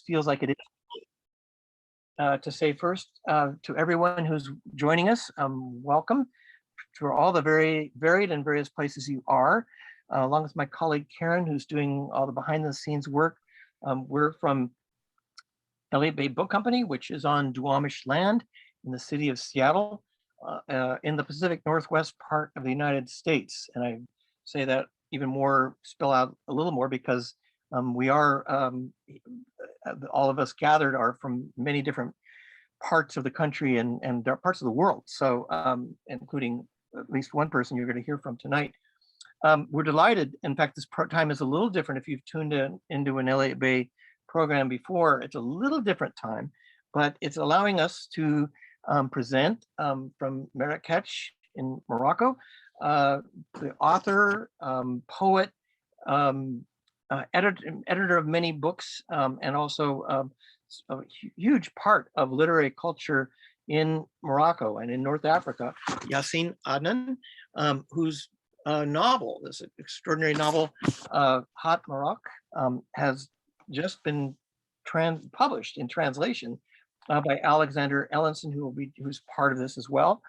feels like it is to say first to everyone who's joining us, welcome to all the very varied and various places you are, along with my colleague Karen, who's doing all the behind the scenes work. We're from Elliott Bay Book Company, which is on Duwamish land in the city of Seattle, in the Pacific Northwest part of the United States. And I say that even more, spell out a little more, because we are, all of us gathered are from many different parts of the country and parts of the world. So including at least one person you're going to hear from tonight. We're delighted. In fact, this time is a little different. If you've tuned into an Elliott Bay program before, it's a little different time, but it's allowing us to present from Marrakech in Morocco, the author, poet, editor of many books, and also a huge part of literary culture in Morocco and in North Africa, Yassin Adnan, whose novel, this extraordinary novel, Hot Maroc, has just been published in translation by Alexander Elinson, who's part of this as well.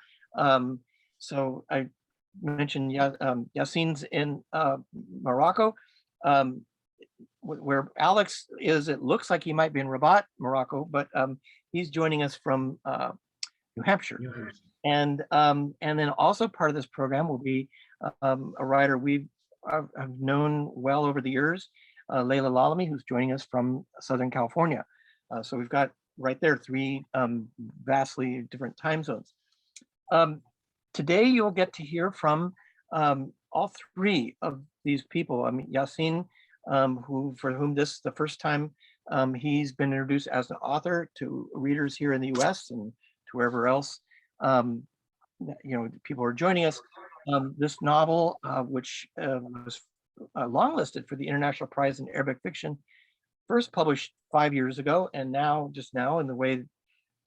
So I mentioned Yassin's in Morocco, where Alex is. It looks like he might be in Rabat, Morocco, but he's joining us from New Hampshire. And then also part of this program will be a writer I've known well over the years, Laila Lalami, who's joining us from Southern California. So we've got right there three vastly different time zones. Today you'll get to hear from all three of these people. I mean, Yassin, for whom this is the first time he's been introduced as an author to readers here in the US and to wherever else people are joining us. This novel, which was longlisted for the International Prize in Arabic Fiction, first published 5 years ago, and now, just now, in the way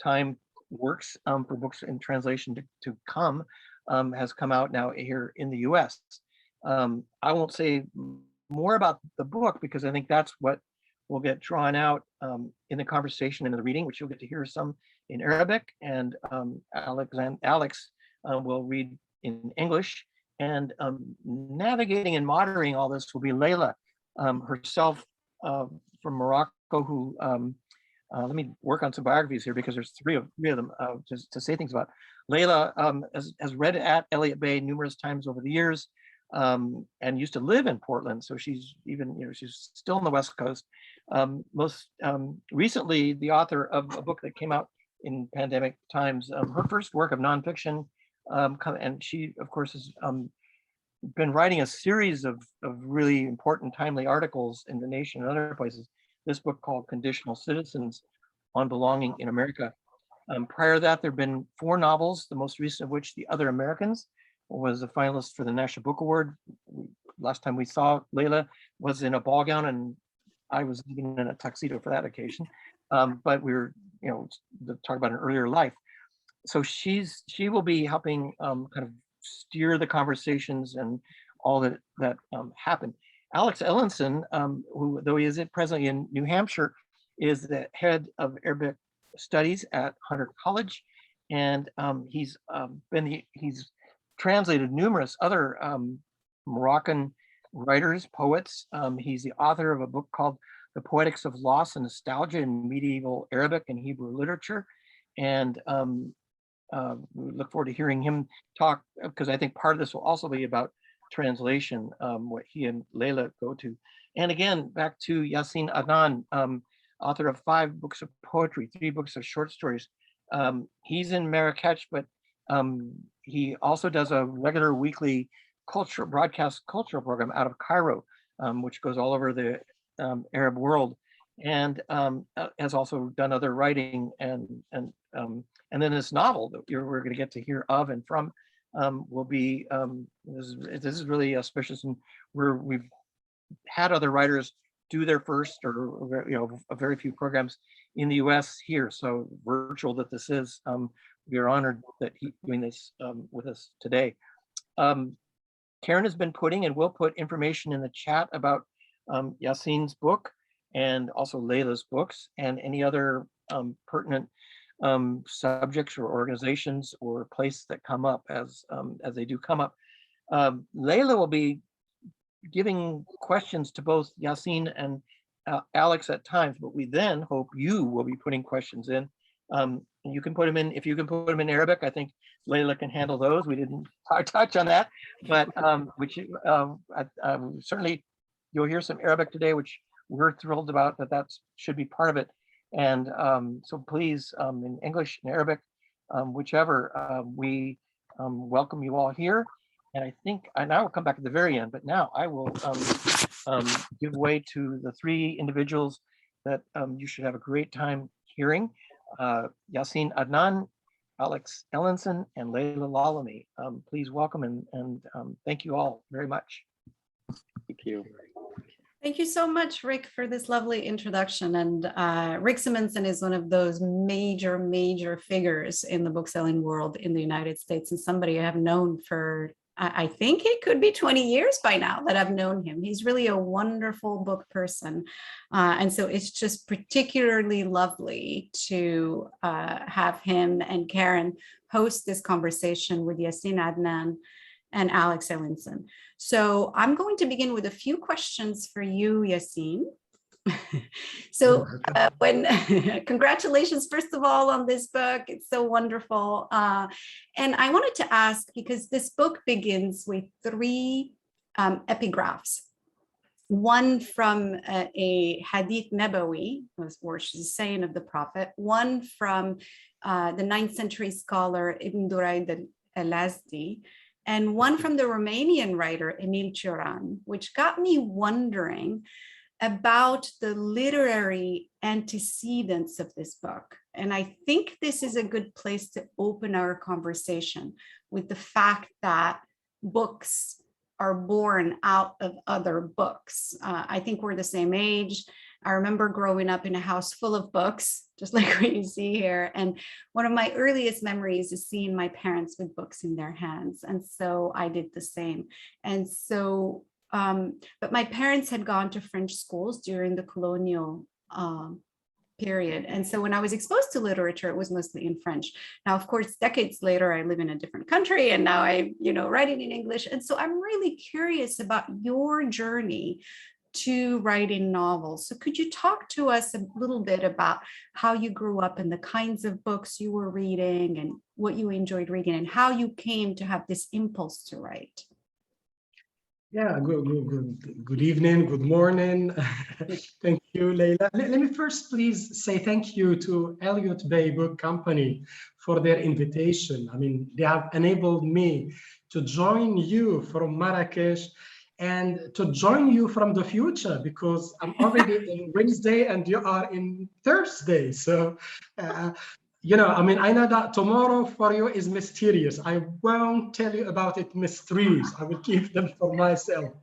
time works for books in translation to come, has come out now here in the US. I won't say more about the book because I think that's what will get drawn out in the conversation and in the reading, which you'll get to hear some in Arabic, and Alex will read in English, and navigating and moderating all this will be Laila herself from Morocco, who let me work on some biographies here because there's three of them just to say things about. Laila has read at Elliott Bay numerous times over the years, and used to live in Portland, so she's even, she's still on the West Coast. Most recently, the author of a book that came out in pandemic times, her first work of nonfiction, and she, of course, has been writing a series of really important, timely articles in The Nation and other places. This book called Conditional Citizens on Belonging in America. Prior to that, there have been 4 novels, the most recent of which, The Other Americans, was a finalist for the National Book Award. Last time we saw Laila was in a ball gown, and I was even in a tuxedo for that occasion. But we were, talk about an earlier life. So she will be helping kind of steer the conversations and all that happen. Alex Elinson, who, though he is presently in New Hampshire, is the head of Arabic Studies at Hunter College, and he's translated numerous other Moroccan writers, poets. He's the author of a book called The Poetics of Loss and Nostalgia in Medieval Arabic and Hebrew Literature, and we look forward to hearing him talk, because I think part of this will also be about translation, what he and Laila go to. And again, back to Yassin Adnan, author of 5 books of poetry, 3 books of short stories. He's in Marrakech, but he also does a regular weekly broadcast cultural program out of Cairo, which goes all over the Arab world, and has also done other writing, and then this novel that we're going to get to hear of and from will be this is really auspicious, and we've had other writers do their first, or a very few programs in the US here, so virtual that this is. We are honored that he's doing this with us today. Karen has been putting, and will put, information in the chat about Yassin's book, and also Layla's books and any other pertinent subjects or organizations or places that come up as they do come up. Layla will be giving questions to both Yassin and Alex at times, but we then hope you will be putting questions in. You can put them in, if you can put them in Arabic, I think Layla can handle those. We didn't touch on that, but certainly you'll hear some Arabic today, which we're thrilled about, that should be part of it. And so please, in English and Arabic, whichever, we welcome you all here. And I think, and I will come back at the very end, but now I will give way to the three individuals that you should have a great time hearing. Yassin Adnan, Alex Elinson, and Laila Lalami. Please welcome and thank you all very much. Thank you. Thank you so much, Rick, for this lovely introduction. And Rick Simonson is one of those major figures in the bookselling world in the United States, and somebody I have known for, I think it could be 20 years by now that I've known him. He's really a wonderful book person. And so it's just particularly lovely to have him and Karen host this conversation with Yassin Adnan and Alex Elinson. So I'm going to begin with a few questions for you, Yassin. So congratulations, first of all, on this book. It's so wonderful. And I wanted to ask, because this book begins with three epigraphs. One from a Hadith Nabawi, which is a saying of the Prophet, one from the 9th century scholar Ibn Durayd al-Azdi, and one from the Romanian writer Emil Cioran, which got me wondering about the literary antecedents of this book. And I think this is a good place to open our conversation with the fact that books are born out of other books. I think we're the same age. I remember growing up in a house full of books, just like what you see here. And one of my earliest memories is seeing my parents with books in their hands. And so I did the same. And so, but my parents had gone to French schools during the colonial period. And so when I was exposed to literature, it was mostly in French. Now, of course, decades later, I live in a different country and now I'm, writing in English. And so I'm really curious about your journey to writing novels. So could you talk to us a little bit about how you grew up and the kinds of books you were reading and what you enjoyed reading and how you came to have this impulse to write? Yeah, good evening, good morning. Thank you, Laila. Let me first please say thank you to Elliott Bay Book Company for their invitation. I mean, they have enabled me to join you from Marrakech and to join you from the future, because I'm already in Wednesday and you are in Thursday. So, I know that tomorrow for you is mysterious. I won't tell you about it mysteries. I will keep them for myself.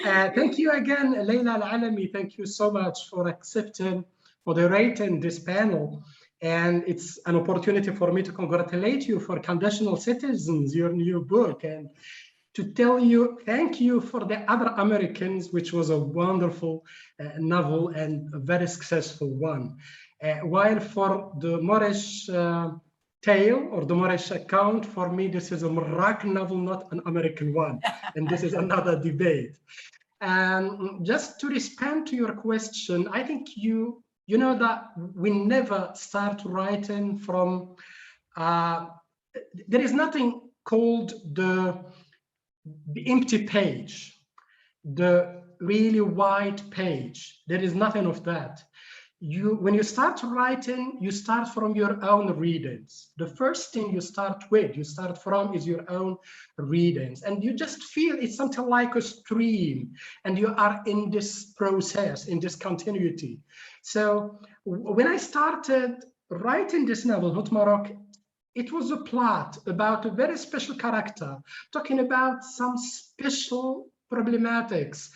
Thank you again, Laila Lalami. Thank you so much for accepting, moderating this panel. And it's an opportunity for me to congratulate you for Conditional Citizens, your new book, and to tell you thank you for the Other Americans, which was a wonderful novel and a very successful one. While for the Moorish tale or the Moorish account, for me, this is a Moroccan novel, not an American one. And this is another debate. And just to respond to your question, I think you know that we never start writing from, there is nothing called the empty page, the really white page. There is nothing of that. When you start writing, you start from your own readings. The first thing you start from is your own readings. And you just feel it's something like a stream. And you are in this process, in this continuity. So when I started writing this novel, Hot Maroc, it was a plot about a very special character, talking about some special problematics,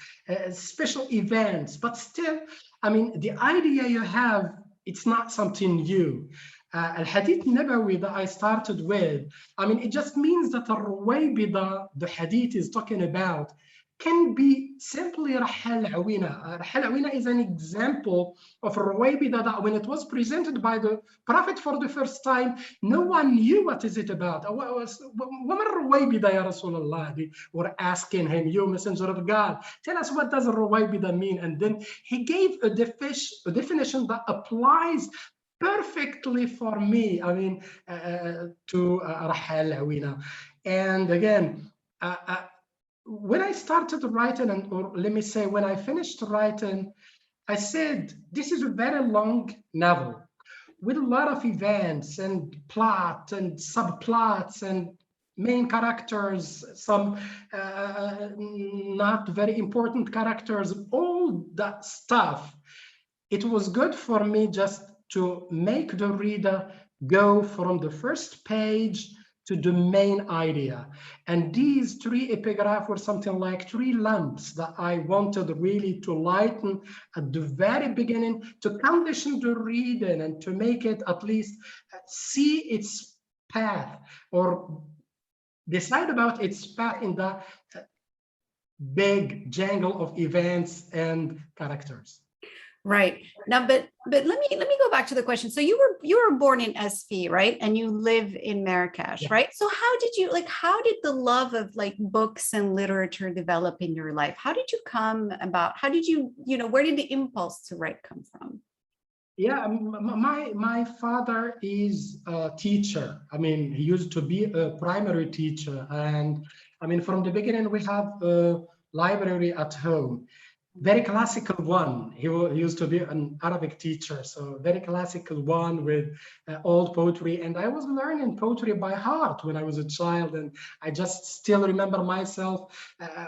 special events, but still, I mean, the idea you have, it's not something new. Al-Hadith Nabawi that I started with, I mean, it just means that the Hadith is talking about can be simply Rahal Awina. Rahal Awina is an example of Ruwaybida that when it was presented by the Prophet for the first time, no one knew what is it about. وَمَا Ruwaybida ya Rasulullah? They were asking him, you messenger of God, tell us what does Ruwaybida mean? And then he gave a definition that applies perfectly for me, I mean, to Rahal Awina. And again, when I started writing, or let me say, when I finished writing, I said, this is a very long novel with a lot of events and plot and subplots and main characters, some not very important characters, all that stuff. It was good for me just to make the reader go from the first page to the main idea. And these 3 epigraphs were something like 3 lamps that I wanted really to lighten at the very beginning, to condition the reading and to make it at least see its path or decide about its path in the big jangle of events and characters. Right. Now, but let me go back to the question. So you were born in SV, right? And you live in Marrakech, Yeah. right? So how did the love of like books and literature develop in your life? How did you come about? How did you where did the impulse to write come from? Yeah, my father is a teacher. I mean, he used to be a primary teacher. And I mean, from the beginning, we have a library at home. Very classical one. He used to be an Arabic teacher, so very classical one with old poetry. And I was learning poetry by heart when I was a child, and I just still remember myself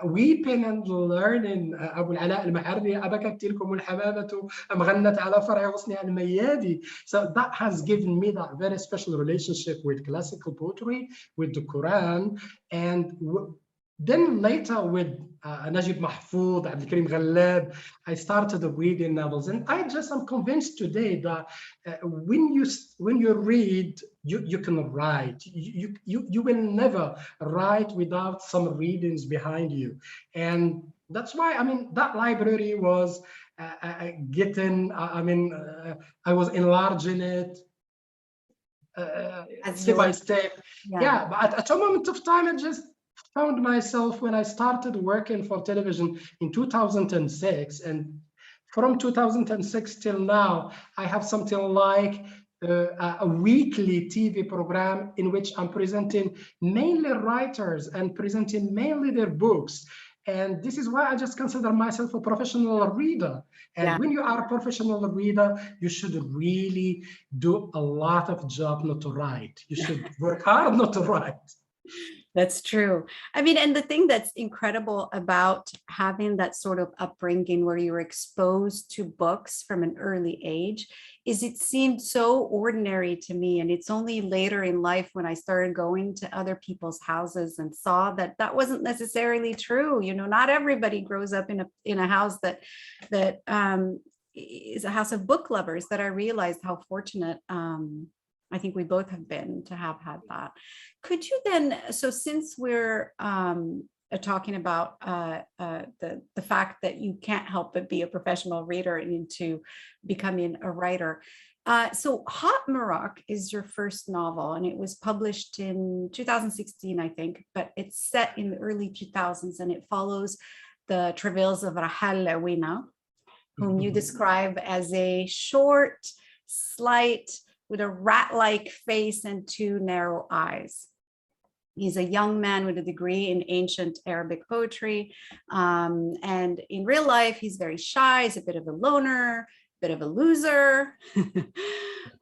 weeping and learning. أبو العلاء المحري أبكت تلكم الحبابة أم غنت على فرع غصنها الميادي. So that has given me that very special relationship with classical poetry, with the Quran, and then later with Najib Mahfoud, Abdul Karim Ghallab, I started reading novels, and I'm convinced today that when you read, you can write. You will never write without some readings behind you, and that's why I mean that library was getting. I was enlarging it step by step. Yeah, but at a moment of time, I just found myself when I started working for television in 2006, and from 2006 till now, I have something like a weekly TV program in which I'm presenting mainly writers and presenting mainly their books. And this is why I just consider myself a professional reader. And when you are a professional reader, you should really do a lot of job not to write. You should work hard not to write. That's true. I mean, and the thing that's incredible about having that sort of upbringing where you were exposed to books from an early age is it seemed so ordinary to me. And it's only later in life when I started going to other people's houses and saw that that wasn't necessarily true. Not everybody grows up in a house that is a house of book lovers, that I realized how fortunate I think we both have been to have had that. Could you then, so since we're talking about the fact that you can't help but be a professional reader into becoming a writer, so Hot Maroc is your first novel, and it was published in 2016, I think, but it's set in the early 2000s, and it follows the travails of Rahal Awina, whom you describe as a short, slight, with a rat-like face and 2 narrow eyes. He's a young man with a degree in ancient Arabic poetry. And in real life, he's very shy. He's a bit of a loner, bit of a loser.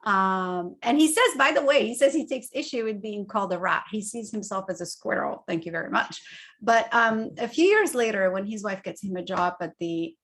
And he says, by the way, he takes issue with being called a rat. He sees himself as a squirrel. Thank you very much. But a few years later, when his wife gets him a job at the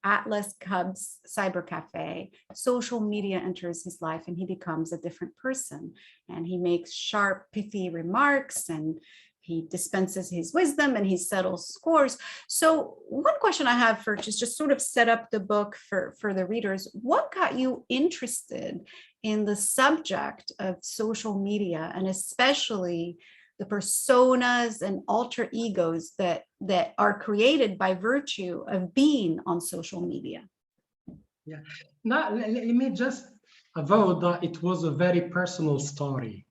Atlas Cubs cyber cafe, social media enters his life and he becomes a different person, and he makes sharp, pithy remarks, and he dispenses his wisdom and he settles scores. So one question I have for just sort of set up the book for the readers, what got you interested in the subject of social media, and especially the personas and alter egos that are created by virtue of being on social media. Yeah. Now, let me just avoid that it was a very personal story.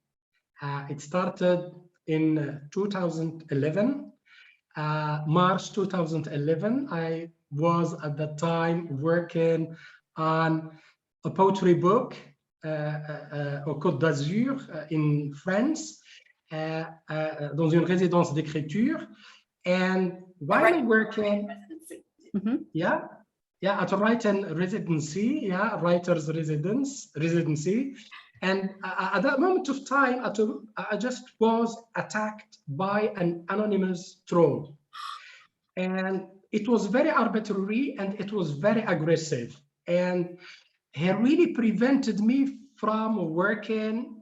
It started in 2011, March 2011. I was at that time working on a poetry book au Côte d'Azur in France, dans une résidence d'écriture. And while working, yeah, at a writing residency, yeah, writer's residency. And at that moment of time, I just was attacked by an anonymous troll. And it was very arbitrary and it was very aggressive. And he really prevented me from working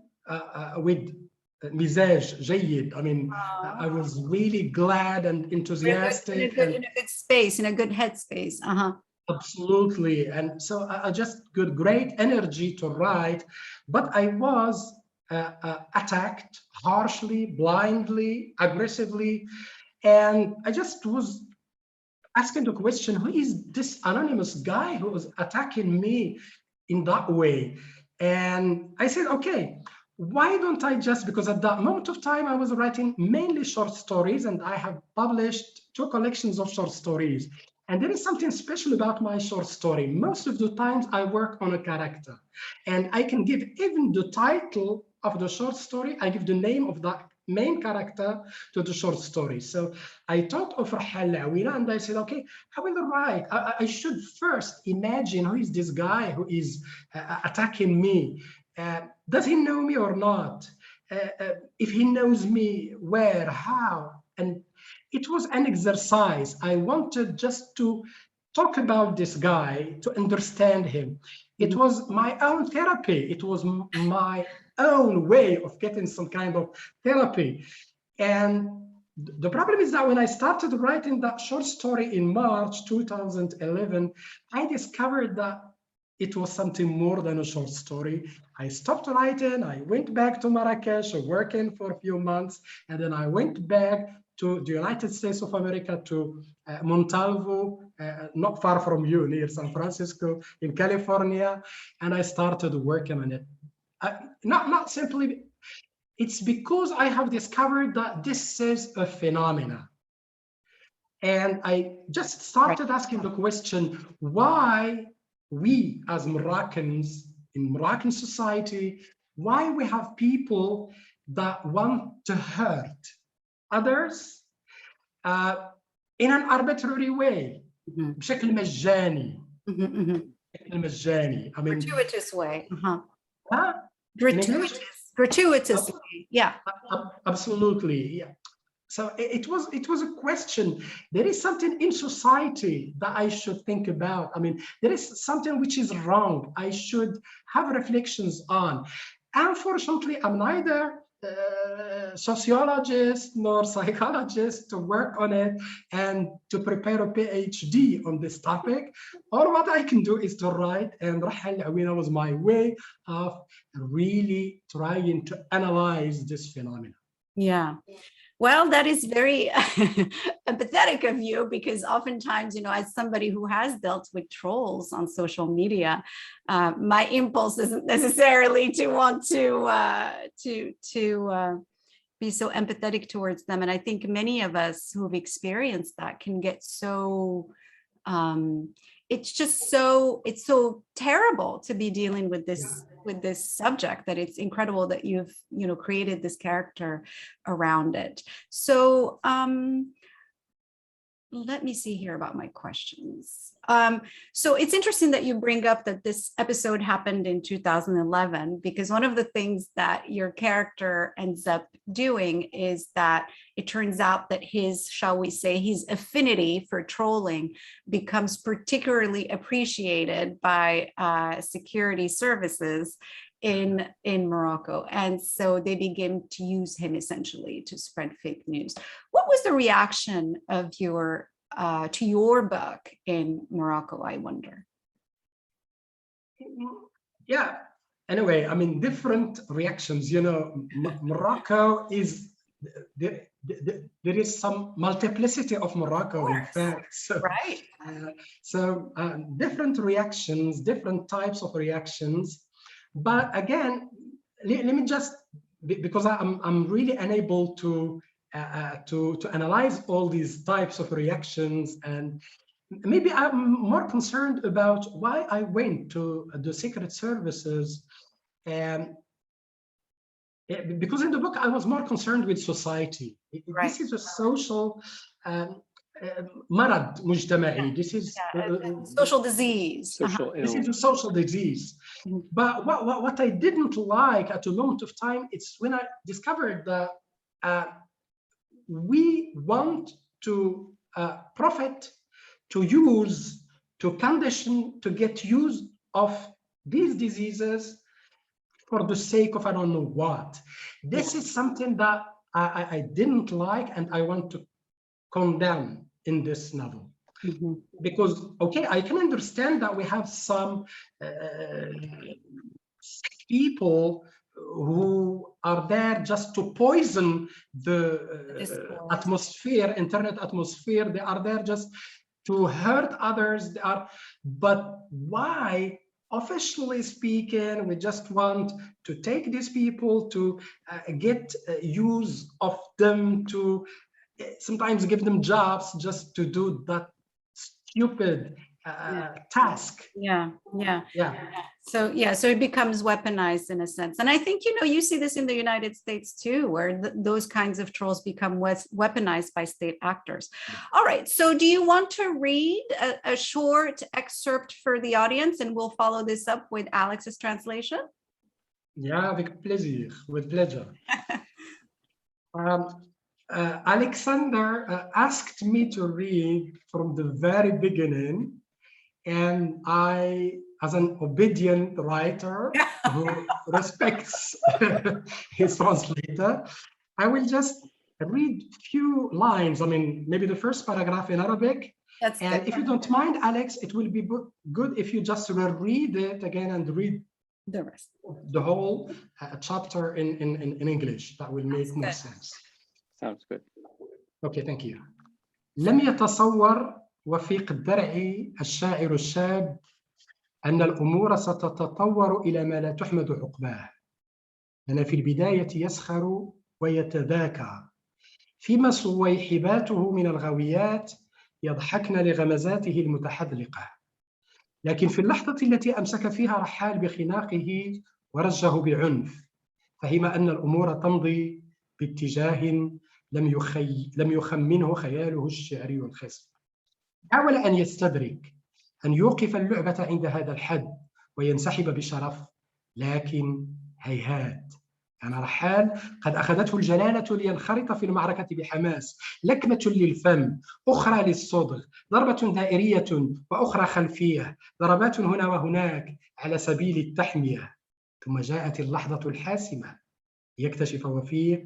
with مزاج جيد. I mean, I was really glad and enthusiastic. In a good space, in a good headspace. Absolutely. And so I just got great energy to write, but I was attacked harshly, blindly, aggressively. And I just was asking the question, who is this anonymous guy who was attacking me in that way? And I said, okay, why don't I just, because at that moment of time, I was writing mainly short stories, and I have published 2 collections of short stories. And there is something special about my short story. Most of the times I work on a character, and I can give even the title of the short story, I give the name of that main character to the short story. So I thought of Rahal Awila, and I said, okay, I will write. I should first imagine who is this guy who is attacking me. Does he know me or not? If he knows me, where, how? And it was an exercise. I wanted just to talk about this guy, to understand him. It was my own therapy. It was my own way of getting some kind of therapy. And the problem is that when I started writing that short story in March 2011, I discovered that it was something more than a short story. I stopped writing. I went back to Marrakech, working for a few months, and then I went back to the United States of America, to Montalvo, not far from you, near San Francisco, in California, and I started working on it. Not simply, it's because I have discovered that this is a phenomenon. And I just started asking the question, why we as Moroccans, in Moroccan society, why we have people that want to hurt others in an arbitrary way, بشكل مجاني. بشكل مجاني. I mean, gratuitous way. Gratuitously, yeah. Absolutely, yeah. So it was a question. There is something in society that I should think about. I mean, there is something which is wrong. I should have reflections on. Unfortunately, I'm neither sociologist nor psychologist to work on it and to prepare a PhD on this topic. All what I can do is to write, and Rahal Awila was my way of really trying to analyze this phenomenon. Yeah. Well, that is very empathetic of you, because oftentimes, you know, as somebody who has dealt with trolls on social media, my impulse isn't necessarily to want to be so empathetic towards them. And I think many of us who've experienced that can get so, it's so terrible to be dealing with this subject, that it's incredible that you've, you know, created this character around it. So let me see here about my questions. So it's interesting that you bring up that this episode happened in 2011, because one of the things that your character ends up doing is that it turns out that his, shall we say, his affinity for trolling becomes particularly appreciated by security services in Morocco. And so they begin to use him essentially to spread fake news. What was the reaction of your to your book in Morocco, I wonder? Yeah, anyway, I mean, different reactions. You know, Morocco is there is some multiplicity of Morocco, in fact. So, right. Different reactions, different types of reactions. But again, let me just, because I'm really unable to analyze all these types of reactions, and maybe I'm more concerned about why I went to the secret services. Because in the book, I was more concerned with society. Right. This is a social مرض مجتمعي. This is social disease. Social This is a social disease. Mhm. But what I didn't like at a moment of time, it's when I discovered that we want to profit, to use, to condition, to get use of these diseases for the sake of I don't know what. This is something that I didn't like, and I want to condemn in this novel. Mm-hmm. Because, okay, I can understand that we have some people who are there just to poison the atmosphere, internet atmosphere. They are there just to hurt others. But why? Officially speaking, we just want to take these people, to get use of them, to sometimes give them jobs just to do that stupid task. Yeah. So it becomes weaponized in a sense. And I think, you see this in the United States too, where those kinds of trolls become weaponized by state actors. All right, so do you want to read a short excerpt for the audience, and we'll follow this up with Alex's translation? Yeah, with pleasure. Alexander asked me to read from the very beginning, and I, as an obedient writer who respects his translator, I will just read few lines. I mean, maybe the first paragraph in Arabic. That's and good. If you don't mind, Alex, it will be good if you just read it again and read the rest, the whole chapter in English. That will make more sense. Sounds good. Okay, thank you. لم يتصور وفيق الدرعي الشاعر الشاب أن الأمور ستتطور إلى ما لا تحمد عقباه. لأن في البداية يسخر ويتذاكى، فيما صويحباته من الغويات يضحكن لغمزاته المتحذلقة. لكن في اللحظة التي أمسك فيها رحال بخناقه ورجه بعنف، فهم أن الأمور تمضي باتجاه لم يخمنه خياله الشعري الخصب. حاول أن يستدرك، أن يوقف اللعبة عند هذا الحد وينسحب بشرف، لكن هيهات. كان رحال قد أخذته الجلالة لينخرط في المعركة بحماس، لكمة للفم، أخرى للصدغ، ضربة دائرية وأخرى خلفية، ضربات هنا وهناك على سبيل التحمية. ثم جاءت اللحظة الحاسمة، يكتشف وفيق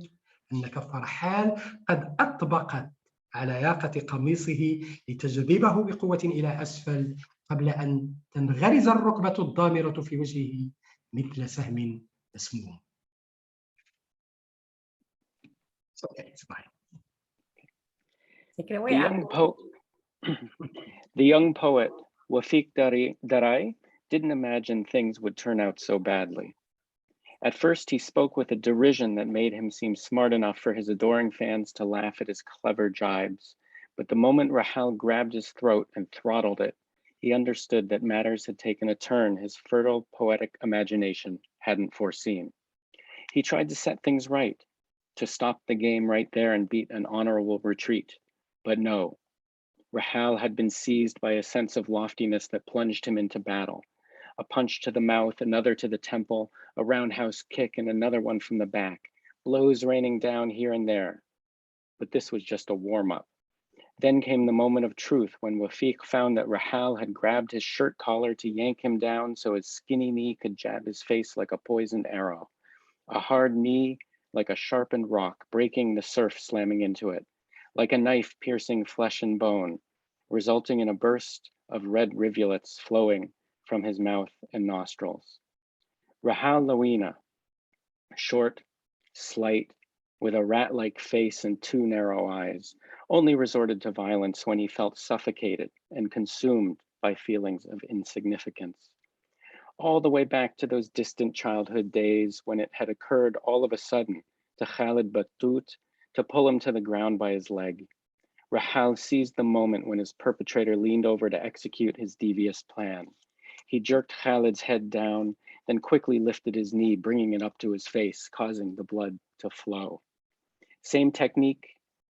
أن كف رحال قد أطبقت على ياقة قميصه لتجذبه بقوة إلى أسفل، قبل أن تنغرز الركبة الضامرة في وجهه مثل سهم مسموم. Okay, it's fine. Take it away. The young poet, Wafiq Darai, didn't imagine things would turn out so badly. At first, he spoke with a derision that made him seem smart enough for his adoring fans to laugh at his clever jibes. But the moment Rahel grabbed his throat and throttled it, he understood that matters had taken a turn his fertile poetic imagination hadn't foreseen. He tried to set things right, to stop the game right there and beat an honorable retreat. But no, Rahel had been seized by a sense of loftiness that plunged him into battle. A punch to the mouth, another to the temple, a roundhouse kick, and another one from the back, blows raining down here and there. But this was just a warm-up. Then came the moment of truth when Wafiq found that Rahel had grabbed his shirt collar to yank him down so his skinny knee could jab his face like a poisoned arrow. A hard knee like a sharpened rock, breaking the surf slamming into it, like a knife piercing flesh and bone, resulting in a burst of red rivulets flowing from his mouth and nostrils. Rahal Lawina, short, slight, with a rat-like face and two narrow eyes, only resorted to violence when he felt suffocated and consumed by feelings of insignificance. All the way back to those distant childhood days when it had occurred all of a sudden to Khalid Batut to pull him to the ground by his leg. Rahal seized the moment when his perpetrator leaned over to execute his devious plan. He jerked Khalid's head down, then quickly lifted his knee, bringing it up to his face, causing the blood to flow. Same technique,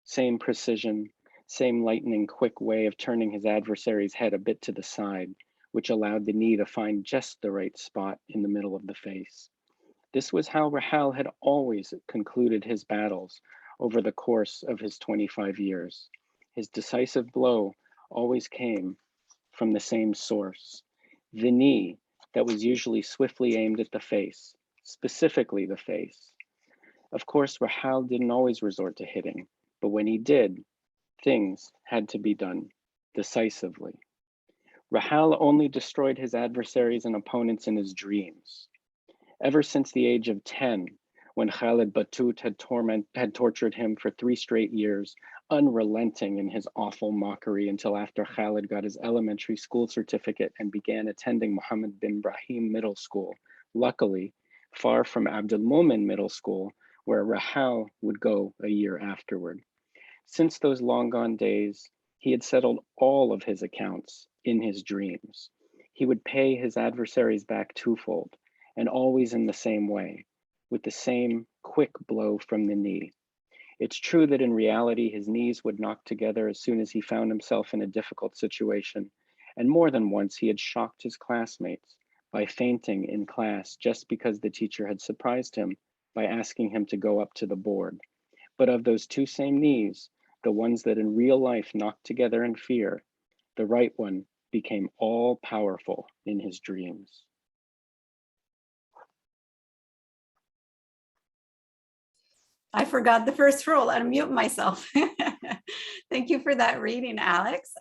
same precision, same lightning quick way of turning his adversary's head a bit to the side, which allowed the knee to find just the right spot in the middle of the face. This was how Rahal had always concluded his battles over the course of his 25 years. His decisive blow always came from the same source, the knee that was usually swiftly aimed at the face, specifically the face. Of course, Rahal didn't always resort to hitting, but when he did, things had to be done decisively. Rahal only destroyed his adversaries and opponents in his dreams. Ever since the age of 10, when Khalid Batut had tortured him for 3 straight years, unrelenting in his awful mockery until after Khalid got his elementary school certificate and began attending Mohammed bin Brahim Middle School, luckily far from Abdul Mumin Middle School, where Rahal would go a year afterward. Since those long gone days, he had settled all of his accounts in his dreams. He would pay his adversaries back twofold, and always in the same way, with the same quick blow from the knee. It's true that in reality, his knees would knock together as soon as he found himself in a difficult situation, and more than once he had shocked his classmates by fainting in class just because the teacher had surprised him by asking him to go up to the board. But of those two same knees, the ones that in real life knocked together in fear, the right one became all powerful in his dreams. I forgot the first rule, unmute myself. Thank you for that reading, Alex.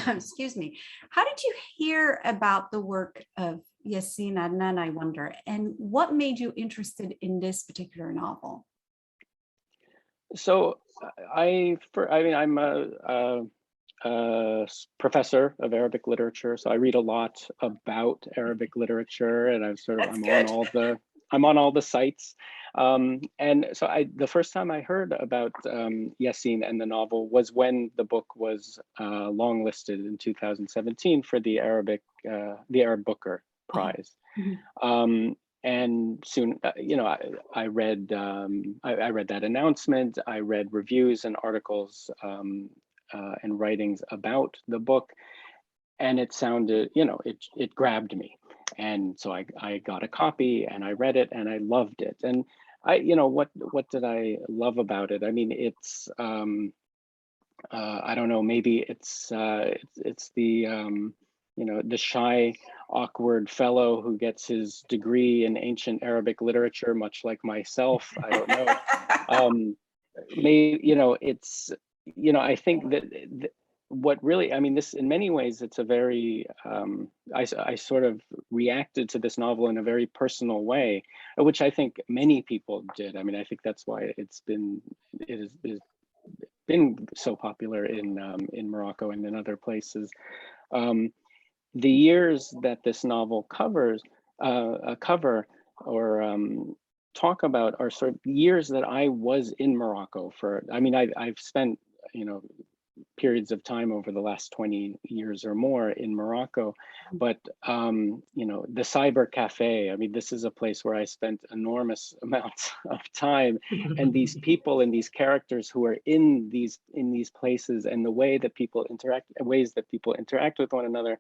Excuse me, how did you hear about the work of Yassin Adnan, I wonder, and what made you interested in this particular novel? So I'm a professor of Arabic literature, so I read a lot about Arabic literature, and I'm on all the sites. And so the first time I heard about Yassin and the novel was when the book was longlisted in 2017 for the Arab Booker Prize. Mm-hmm. And soon, I read that announcement. I read reviews and articles and writings about the book, and it sounded, it grabbed me. And so I got a copy and I read it and I loved it. And what did I love about it? I mean, it's I don't know, maybe it's the the shy, awkward fellow who gets his degree in ancient Arabic literature, much like myself. I don't know. Maybe, it's, I think that what really, I mean, this in many ways, it's a very, I sort of reacted to this novel in a very personal way, which I think many people did. I mean, I think that's why it has been so popular in Morocco and in other places. The years that this novel covers, talk about are sort of years that I was in Morocco for. I mean, I've spent, periods of time over the last 20 years or more in Morocco, but the cyber cafe, I mean, this is a place where I spent enormous amounts of time, and these people and these characters who are in these places, and the ways that people interact with one another,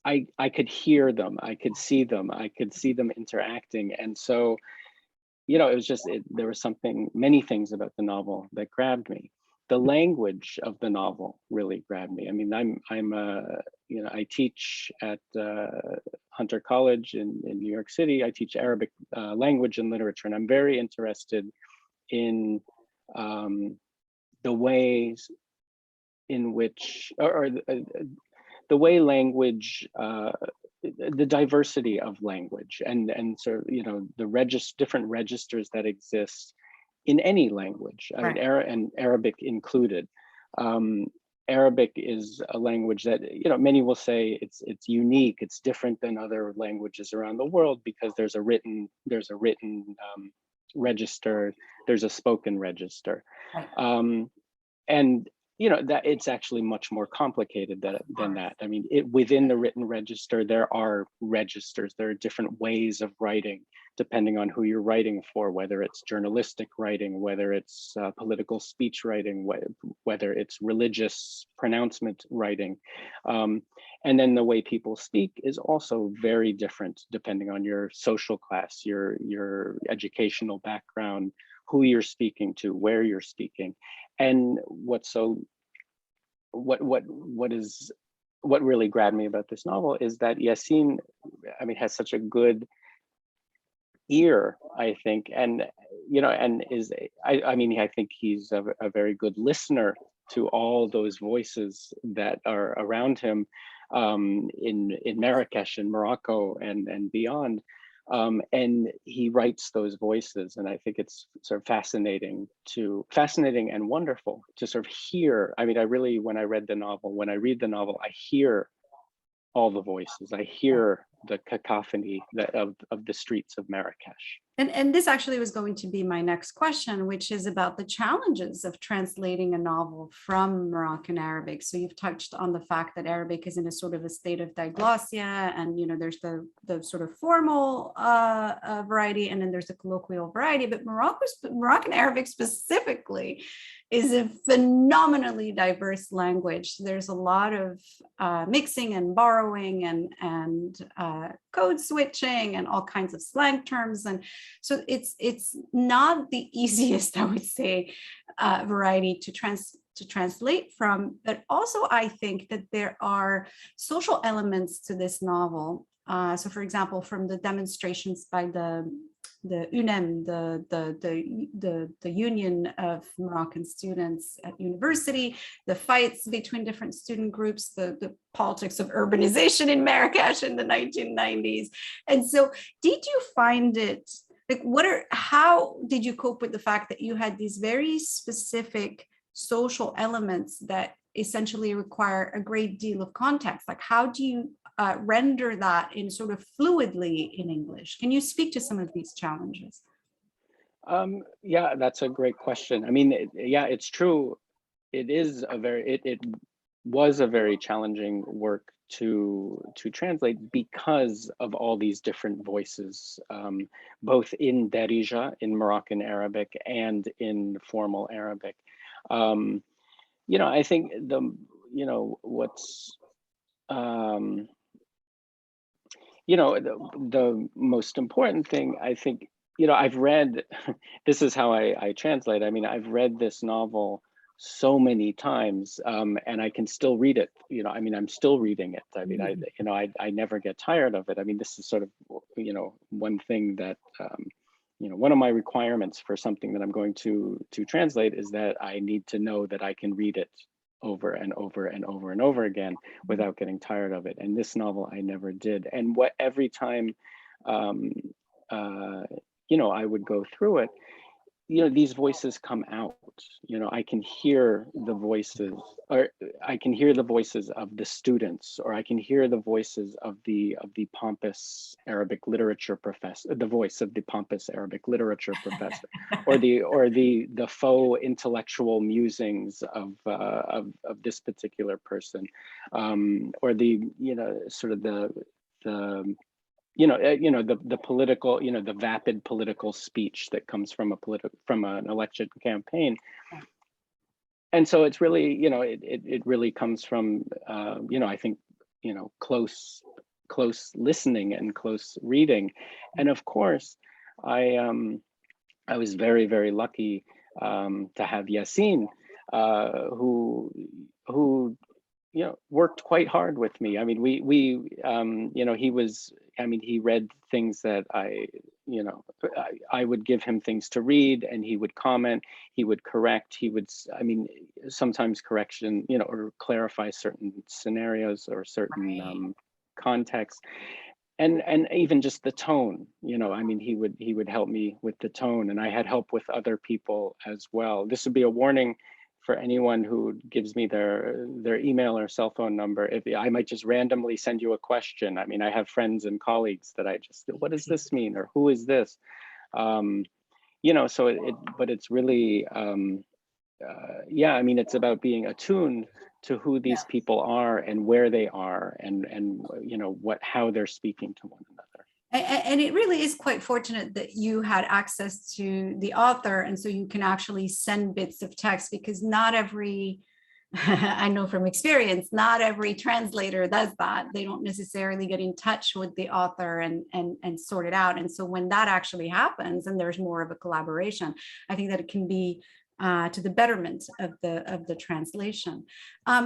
I could hear them, I could see them interacting. And so, it was just, there was many things about the novel that grabbed me. The language of the novel really grabbed me. I mean, I teach at Hunter College in New York City. I teach Arabic language and literature, and I'm very interested in the ways in which, or the way language, the diversity of language and sort of, the different registers that exist in any language, I mean, and Arabic included. Arabic is a language that, many will say it's unique, it's different than other languages around the world because there's a written register, there's a spoken register. And that it's actually much more complicated than that. I mean, within the written register, there are registers, there are different ways of writing, depending on who you're writing for, whether it's journalistic writing, whether it's political speech writing, whether it's religious pronouncement writing. And then the way people speak is also very different depending on your social class, your educational background, who you're speaking to, where you're speaking. And what really grabbed me about this novel is that Yassin, I mean, has such a good ear, I think, and I think he's a very good listener to all those voices that are around him in Marrakech and Morocco and beyond. And he writes those voices, and I think it's sort of fascinating and wonderful to sort of hear. I mean, when I read the novel, I hear all the voices. I hear the cacophony of the streets of Marrakech. And this actually was going to be my next question, which is about the challenges of translating a novel from Moroccan Arabic. So you've touched on the fact that Arabic is in a sort of a state of diglossia, and there's the sort of formal variety, and then there's the colloquial variety. But Moroccan Arabic specifically is a phenomenally diverse language. There's a lot of mixing and borrowing and code switching and all kinds of slang terms. And so it's not the easiest, I would say, variety to translate from, but also I think that there are social elements to this novel. So for example, from the demonstrations by the UNEM, the Union of Moroccan Students at University, the fights between different student groups, the politics of urbanization in Marrakech in the 1990s. And so did you find it, like, how did you cope with the fact that you had these very specific social elements that essentially require a great deal of context? Like, how do you render that in sort of fluidly in English? Can you speak to some of these challenges? Yeah, that's a great question. I mean, it's true. It was a very challenging work to translate because of all these different voices, both in Darija, in Moroccan Arabic, and in formal Arabic. I think the most important thing, I think, I've read, this is how I translate. I mean, I've read this novel so many times, and I can still read it. I mean, I'm still reading it. I mean, I never get tired of it. I mean, this is sort of, one thing that, one of my requirements for something that I'm going to translate is that I need to know that I can read it over and over and over and over again without getting tired of it. And this novel, I never did. And every time, I would go through it, these voices come out. I can hear the voices, or I can hear the voices of the students, or I can hear the voices of the pompous Arabic literature professor, the voice of the pompous Arabic literature professor, or the faux intellectual musings of this particular person, or the sort of the political, the vapid political speech that comes from an election campaign. And so it's really, it really comes from, I think, close listening and close reading. And of course, I was very, very lucky to have Yassin, who worked quite hard with me. I mean, he read things that I would give him things to read, and he would comment, he would correct, sometimes correction, or clarify certain scenarios or certain contexts. and even just the tone, you know, I mean, he would help me with the tone, and I had help with other people as well. This would be a warning for anyone who gives me their email or cell phone number. If I might just randomly send you a question. I mean, I have friends and colleagues that I just, what does this mean, or who is this? You know, so but it's really, yeah, I mean, it's about being attuned to who these people are and where they are, and you know, how they're speaking to one another. And it really is quite fortunate that you had access to the author, and so you can actually send bits of text, because not every, I know from experience, not every translator does that. They don't necessarily get in touch with the author and sort it out. And so when that actually happens and there's more of a collaboration, I think that it can be to the betterment of the translation.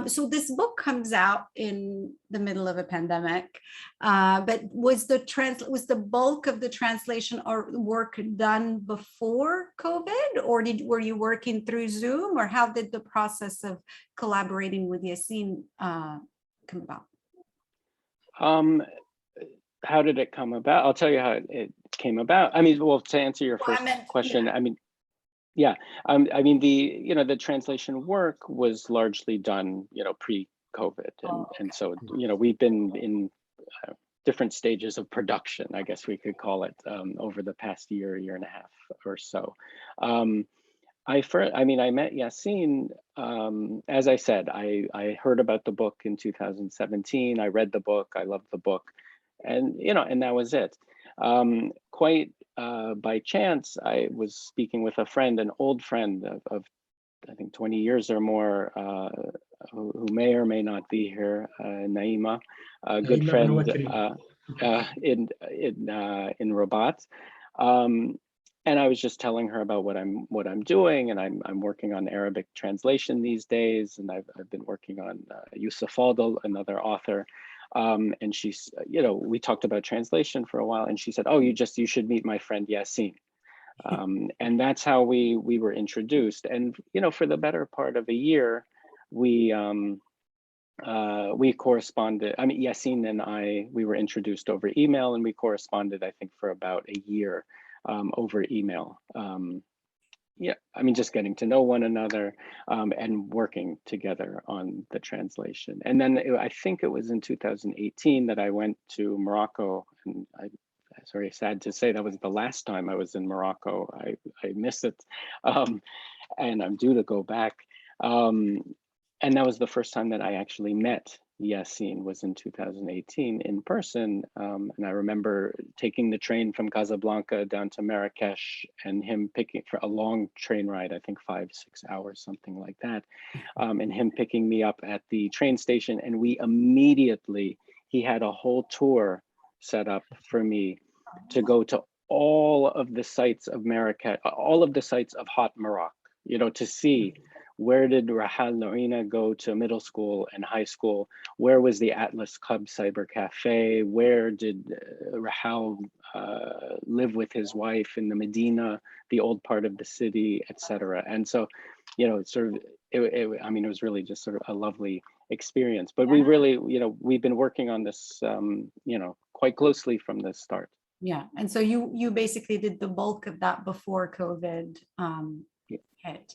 So this book comes out in the middle of a pandemic, but was the bulk of the translation or work done before COVID, or were you working through Zoom, or how did the process of collaborating with Yassin come about? How did it come about? I'll tell you how it came about. I mean, well, to answer your first question, yeah. I mean, yeah, I mean, the translation work was largely done, pre-COVID, and so, we've been in different stages of production, I guess we could call it, over the past year and a half or so. I met Yassin, as I said, I heard about the book in 2017. I read the book, I loved the book, and and that was it. Quite by chance, I was speaking with a friend, an old friend of I think 20 years or more, who may or may not be here, Naima, a good friend in Rabat. And I was just telling her about what I'm doing, and I'm working on Arabic translation these days, and I've been working on Youssef Fadel, another author. And she's, we talked about translation for a while, and she said, "Oh, you should meet my friend Yassin." And that's how we were introduced. And for the better part of a year, we corresponded. I mean, Yassin and we were introduced over email, and we corresponded, I think, for about a year over email. Yeah, I mean, just getting to know one another and working together on the translation. And then I think it was in 2018 that I went to Morocco, and sorry, sad to say that was the last time I was in Morocco. I miss it, and I'm due to go back. And that was the first time that I actually met Yassin, was in 2018 in person. And I remember taking the train from Casablanca down to Marrakech, and him picking, for a long train ride, I think 5-6 hours, something like that. And him picking me up at the train station. And he had a whole tour set up for me to go to all of the sites of Marrakech, all of the sites of Hot Maroc, to see where did Rahal Noina go to middle school and high school? Where was the Atlas Club Cyber Cafe? Where did Rahal live with his wife in the Medina, the old part of the city, etc.? And so, I mean, it was really just sort of a lovely experience. But we really, we've been working on this, quite closely from the start. Yeah, and so you basically did the bulk of that before COVID hit.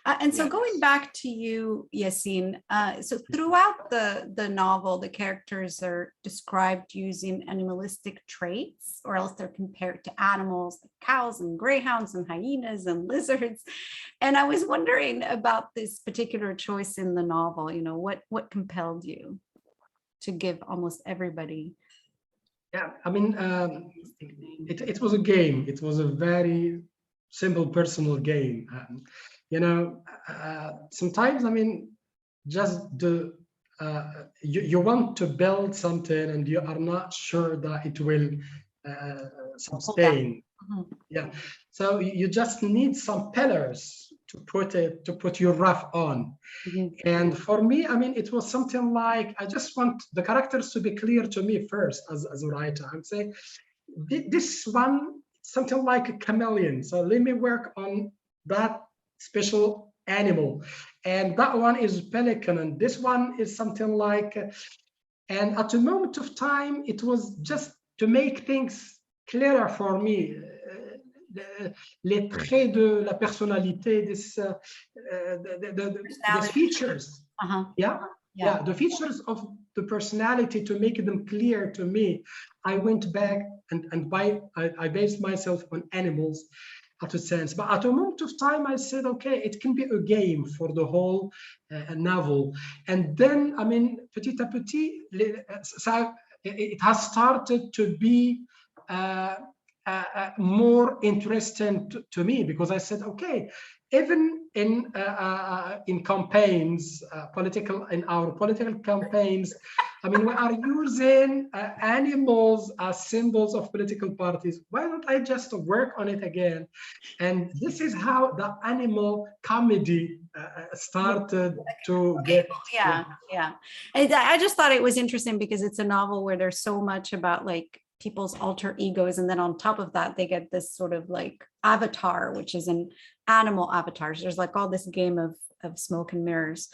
And so going back to you, Yassin, so throughout the novel, the characters are described using animalistic traits, or else they're compared to animals like cows and greyhounds and hyenas and lizards. And I was wondering about this particular choice in the novel. What compelled you to give almost everybody? Yeah, I mean, it was a game. It was a very simple personal game. Sometimes, I mean, just you want to build something and you are not sure that it will sustain. Yeah, so you just need some pillars to put your roof on. And for me, I mean, it was something like, I just want the characters to be clear to me first as a writer. I'm saying this one, something like a chameleon. So let me work on that special animal. And that one is pelican, and this one is something like, and at a moment of time, it was just to make things clearer for me, les traits de la personnalité, these features. Yeah, the features of the personality, to make them clear to me. I went back and I based myself on animals at a sense, but at a moment of time I said, okay, it can be a game for the whole novel. And then, I mean, petit à petit, it has started to be more interesting to me, because I said, okay, even in campaigns, in our political campaigns, I mean, we are using animals as symbols of political parties. Why don't I just work on it again? And this is how the animal comedy started to get. Yeah. And I just thought it was interesting because it's a novel where there's so much about like people's alter egos, and then on top of that they get this sort of like avatar, which is an animal avatar. So there's like all this game of smoke and mirrors.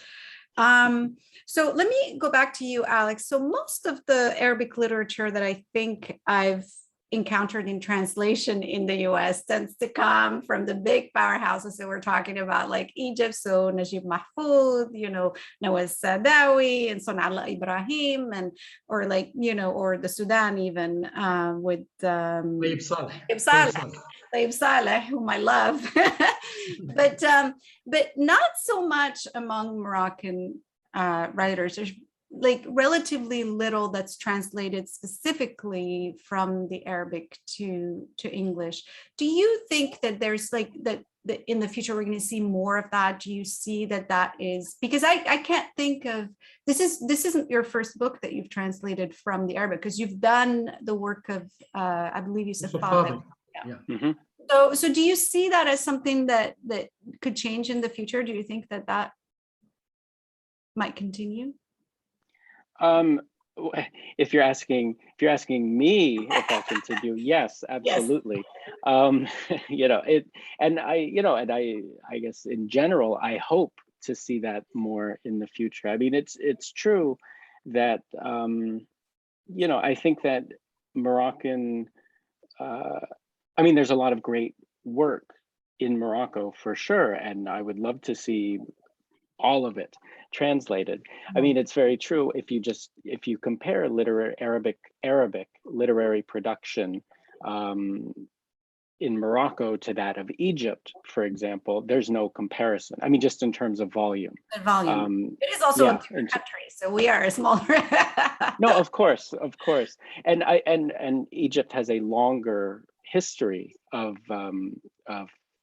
So let me go back to you, Alex. So most of the Arabic literature that I think I've encountered in translation in the US tends to come from the big powerhouses that we're talking about, like Egypt, so Najib Mahfouz, you know, Nawaz Sadawi and Sonala Ibrahim, and or like, you know, or the Sudan even with Taib Saleh, whom I love. but not so much among Moroccan writers. There's like relatively little that's translated specifically from the Arabic to English. Do you think that there's like that in the future we're going to see more of that? Do you see that is, because I can't think of, this isn't your first book that you've translated from the Arabic, because you've done the work of I believe Youssef Fadel. Yeah. Mm-hmm. So do you see that as something that could change in the future? Do you think that might continue? If you're asking me if I continue, yes, absolutely. Yes. You know, I guess in general, I hope to see that more in the future. I mean, it's true that, you know, I think that Moroccan, I mean, there's a lot of great work in Morocco for sure, and I would love to see all of it translated. I mean, it's very true. If you compare Arabic literary production in Morocco to that of Egypt, for example, there's no comparison. I mean, just in terms of volume. It is also a bigger country, so we are a smaller. No, of course, and Egypt has a longer history of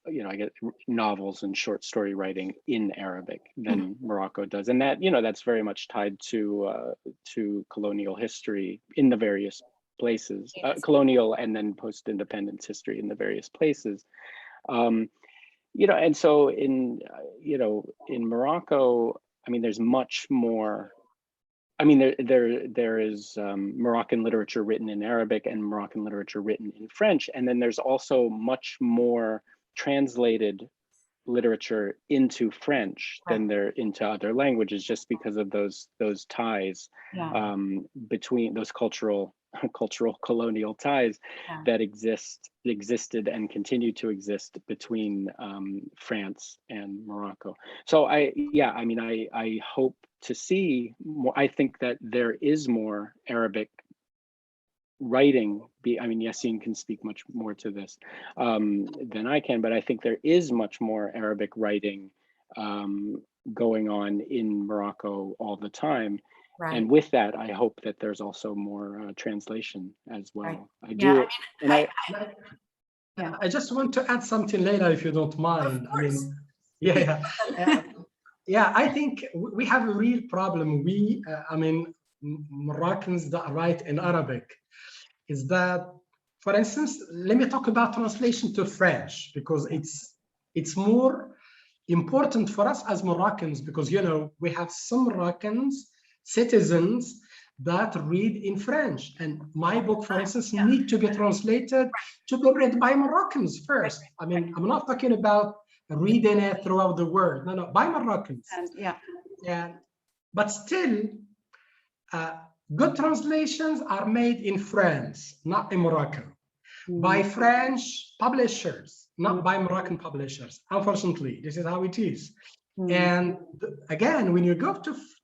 you know, I get novels and short story writing in Arabic than Morocco does, and that, you know, that's very much tied to colonial history in the various places, colonial and then post-independence history in the various places, you know, and so in Morocco, I mean, there's much more. I mean, there is Moroccan literature written in Arabic and Moroccan literature written in French, and then there's also much more translated literature into French than there into other languages, just because of those ties between those cultural colonial ties that existed and continue to exist between France and Morocco. So I hope to see more. I think that there is more Arabic writing. I mean, Yassin can speak much more to this than I can, but I think there is much more Arabic writing going on in Morocco all the time. Right. And with that, I hope that there's also more translation as well. Right. I just want to add something, Laila, if you don't mind. Of course. I mean, I think we have a real problem. Moroccans that write in Arabic, is that, for instance, let me talk about translation to French, because it's more important for us as Moroccans, because, you know, we have some Moroccans, citizens that read in French, and my book, for instance, need to be translated to be read by Moroccans first. I mean, I'm not talking about reading it throughout the world, no, by Moroccans. Yeah. But still, good translations are made in France, not in Morocco, by French publishers, not by Moroccan publishers. Unfortunately, this is how it is. And again, when you go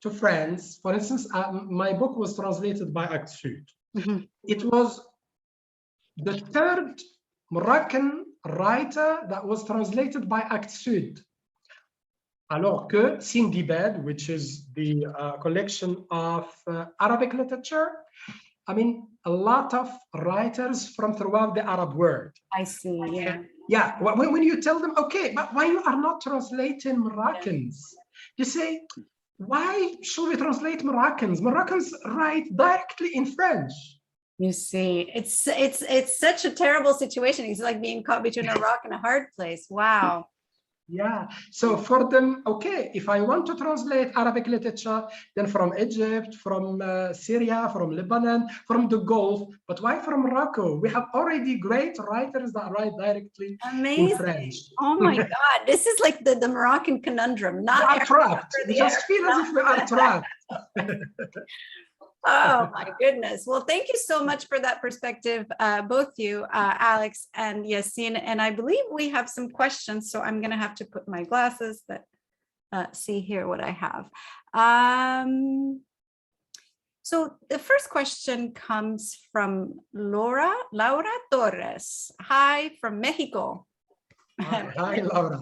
to France, for instance, my book was translated by Aclaimed. It was the third Moroccan writer that was translated by Aclaimed. Alors que Sindibad, which is the collection of Arabic literature, I mean, a lot of writers from throughout the Arab world. I see, yeah. Yeah, when you tell them, okay, but why you are not translating Moroccans? They say, why should we translate Moroccans? Moroccans write directly in French. You see, it's such a terrible situation. It's like being caught between a rock and a hard place. Wow. Yeah, so for them, okay, if I want to translate Arabic literature, then from Egypt, from Syria, from Lebanon, from the Gulf, but why from Morocco? We have already great writers that write directly in French. Oh my God, this is like the Moroccan conundrum. We are trapped. We just feel as if we are trapped. Oh my goodness. Well, thank you so much for that perspective, both you, Alex and Yassin. And I believe we have some questions, so I'm going to have to put my glasses that see here what I have. So the first question comes from Laura Torres. Hi from Mexico. Hi, Laura.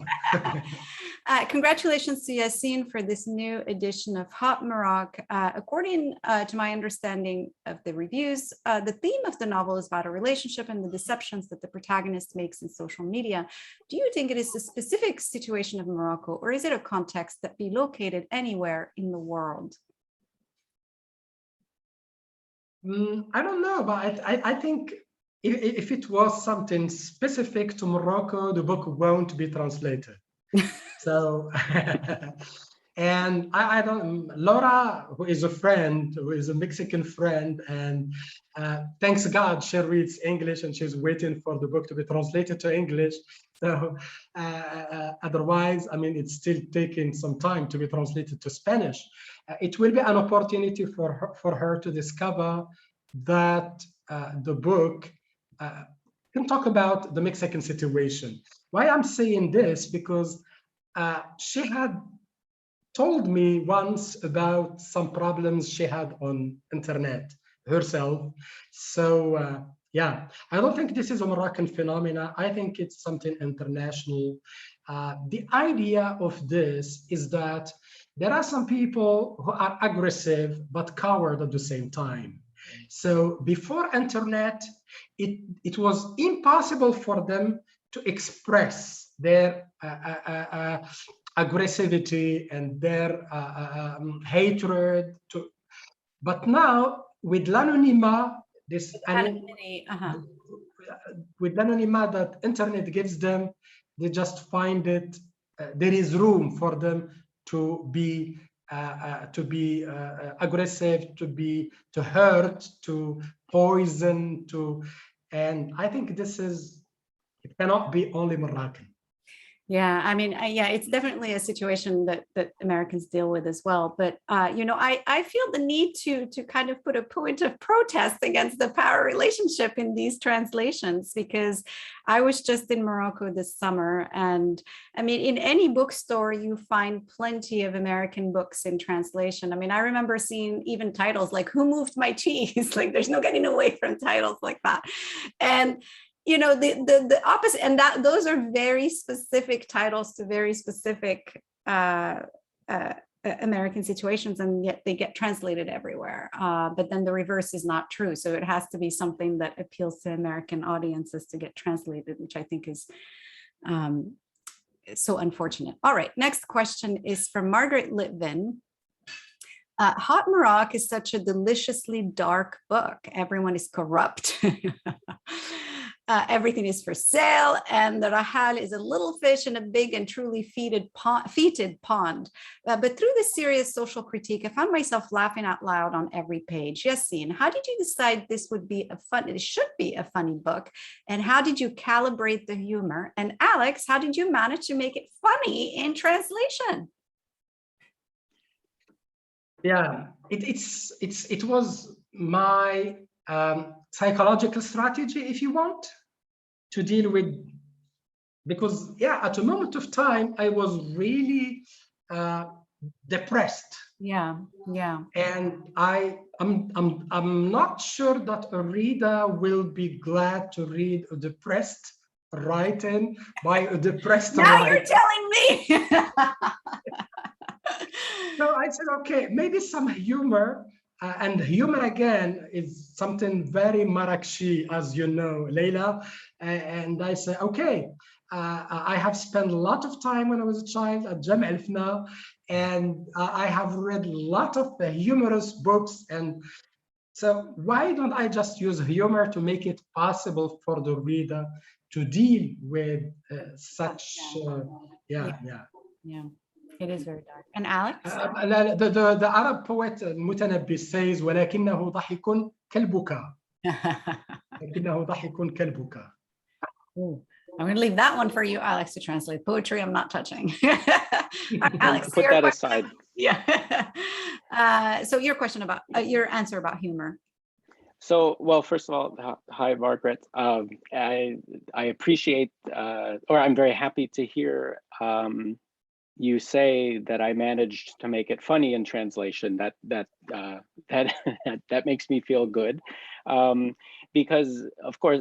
Congratulations to Yassin for this new edition of Hot Maroc. According to my understanding of the reviews, the theme of the novel is about a relationship and the deceptions that the protagonist makes in social media. Do you think it is a specific situation of Morocco, or is it a context that be located anywhere in the world? I don't know, but I think if it was something specific to Morocco, the book won't be translated. So, and I don't, Laura, who is a friend, who is a Mexican friend, and thanks God, she reads English and she's waiting for the book to be translated to English. So otherwise, I mean, it's still taking some time to be translated to Spanish. It will be an opportunity for her to discover that the book can talk about the Mexican situation. Why I'm saying this, because she had told me once about some problems she had on internet herself. So yeah, I don't think this is a Moroccan phenomena. I think it's something international. The idea of this is that there are some people who are aggressive but coward at the same time. So before internet, it was impossible for them to express their aggressivity and their hatred. But now with l'anonymat, with l'anonymat that internet gives them, they just find it. There is room for them to be aggressive, to hurt, to poison, and I think it cannot be only Moroccan. Yeah, I mean, yeah, it's definitely a situation that Americans deal with as well. But, you know, I feel the need to kind of put a point of protest against the power relationship in these translations, because I was just in Morocco this summer. And I mean, in any bookstore, you find plenty of American books in translation. I mean, I remember seeing even titles like "Who Moved My Cheese?" Like there's no getting away from titles like that. And you know, the opposite, and that those are very specific titles to very specific American situations, and yet they get translated everywhere. But then the reverse is not true. So it has to be something that appeals to American audiences to get translated, which I think is so unfortunate. All right, next question is from Margaret Litvin. Hot Maroc is such a deliciously dark book. Everyone is corrupt. Everything is for sale, and the Rahal is a little fish in a big and truly feated pond. But through this serious social critique, I found myself laughing out loud on every page. Yassin, how did you decide this would be it should be a funny book? And how did you calibrate the humor? And Alex, how did you manage to make it funny in translation? Yeah, it was my psychological strategy, if you want, to deal with, because yeah, at a moment of time I was really depressed. Yeah, yeah. And I'm not sure that a reader will be glad to read a depressed writing by a depressed Now writer. you're telling me. So I said, okay, maybe some humor, and humor again is something very Marrakech, as you know, Laila. And I said, okay, I have spent a lot of time when I was a child at Jam El Fna, and I have read a lot of humorous books. And so why don't I just use humor to make it possible for the reader to deal with such, yeah. It is very dark. And Alex? The Arab poet Mutanabbi says, ولكنه ضحك كالبكاء. ولكنه ضحك كالبكاء. I'm going to leave that one for you, Alex, to translate. Poetry, I'm not touching. Alex, put that aside. Yeah. So your question about your answer about humor. So, well, first of all, hi, Margaret. I appreciate, or I'm very happy to hear you say that I managed to make it funny in translation. That makes me feel good, because of course,